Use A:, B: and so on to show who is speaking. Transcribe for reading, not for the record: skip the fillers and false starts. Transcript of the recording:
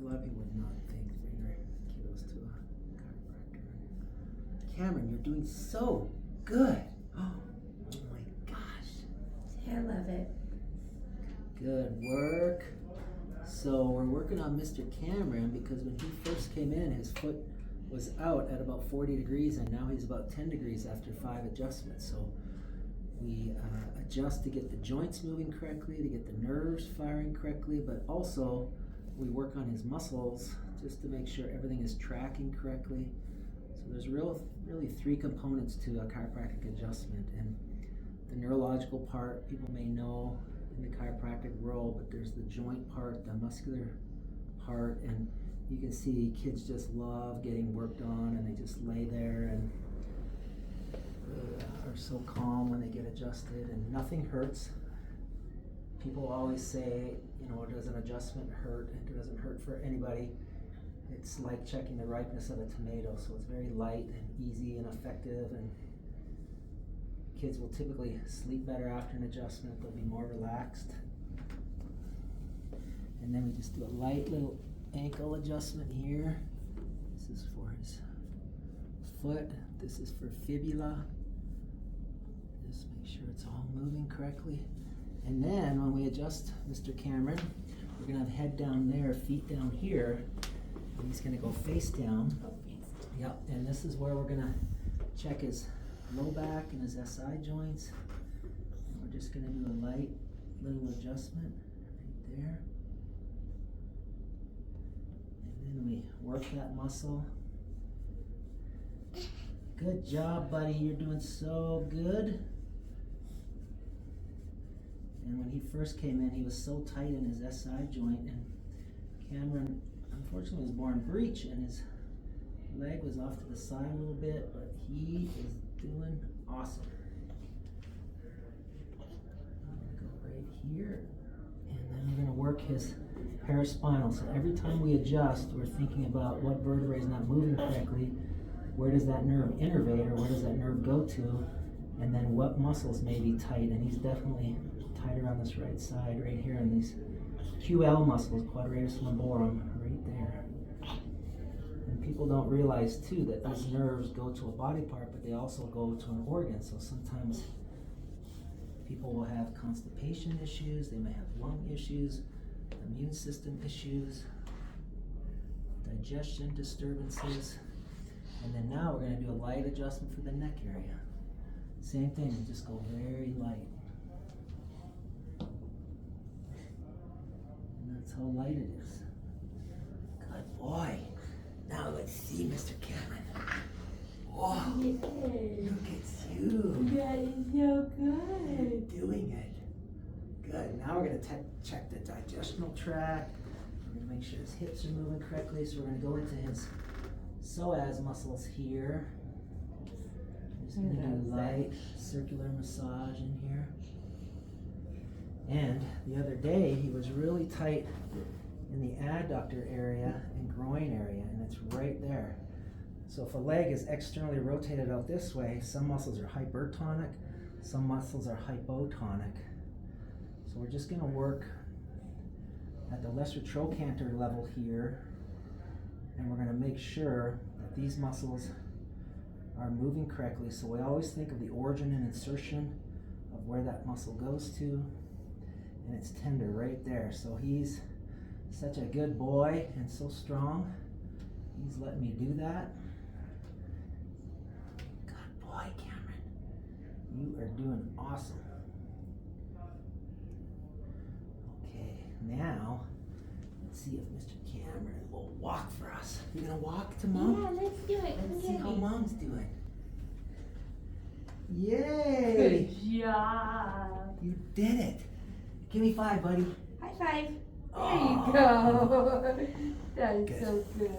A: A lot of people would not think bring their kiddos to a chiropractor. Cameron, you're doing so good. Oh my gosh.
B: I love it.
A: Good work. So we're working on Mr. Cameron because when he first came in, his foot was out at about 40 degrees and now he's about 10 degrees after 5 adjustments. So we adjust to get the joints moving correctly, to get the nerves firing correctly, but also we work on his muscles just to make sure everything is tracking correctly. So there's really 3 components to a chiropractic adjustment, and the neurological part people may know in the chiropractic world, but there's the joint part, the muscular part, and you can see kids just love getting worked on and they just lay there and are so calm when they get adjusted and nothing hurts. People always say, you know, does an adjustment hurt? It doesn't hurt for anybody. It's like checking the ripeness of a tomato, so it's very light and easy and effective, and kids will typically sleep better after an adjustment. They'll be more relaxed. And then we just do a light little ankle adjustment here. This is for his foot. This is for fibula. Just make sure it's all moving correctly. And then when we adjust Mr. Cameron, we're gonna have head down there, feet down here, and he's gonna go face down. Yep, and this is where we're gonna check his low back and his SI joints. And we're just gonna do a light little adjustment right there. And then we work that muscle. Good job, buddy. You're doing so good. And when he first came in, he was so tight in his SI joint, and Cameron unfortunately was born breech and his leg was off to the side a little bit, but he is doing awesome. I'm gonna go right here, and then we're gonna work his paraspinal. So every time we adjust, we're thinking about what vertebrae is not moving correctly, where does that nerve innervate, or where does that nerve go to, and then what muscles may be tight. And he's definitely tighter on this right side, right here, in these QL muscles, quadratus lumborum, right there. And people don't realize too that these nerves go to a body part, but they also go to an organ. So sometimes people will have constipation issues, they may have lung issues, immune system issues, digestion disturbances. And then now we're going to do a light adjustment for the neck area. Same thing, we just go very light. And that's how light it is. Good boy. Now let's see, Mr. Cameron. Oh, look at you.
B: That is so good.
A: You're doing it. Good. Now we're going to check the digestional tract. We're going to make sure his hips are moving correctly. So we're going to go into his psoas muscles here. I'm just going to do light circular massage in here. And the other day he was really tight in the adductor area and groin area, and it's right there. So if a leg is externally rotated out this way, some muscles are hypertonic, some muscles are hypotonic. So we're just going to work at the lesser trochanter level here, and we're going to make sure that these muscles are moving correctly. So we always think of the origin and insertion of where that muscle goes to, and it's tender right there. So he's such a good boy and so strong. He's letting me do that. Good boy, Cameron. You are doing awesome. Okay, now let's see if Mr. Cameron will walk for us. You gonna walk to Mom?
B: Yeah, let's do it.
A: Let's see how Mom's doing. Yay!
B: Good job.
A: You did it. Give me 5, buddy.
B: High five. There
A: Oh.
B: you go. That is
A: Good.
B: so good.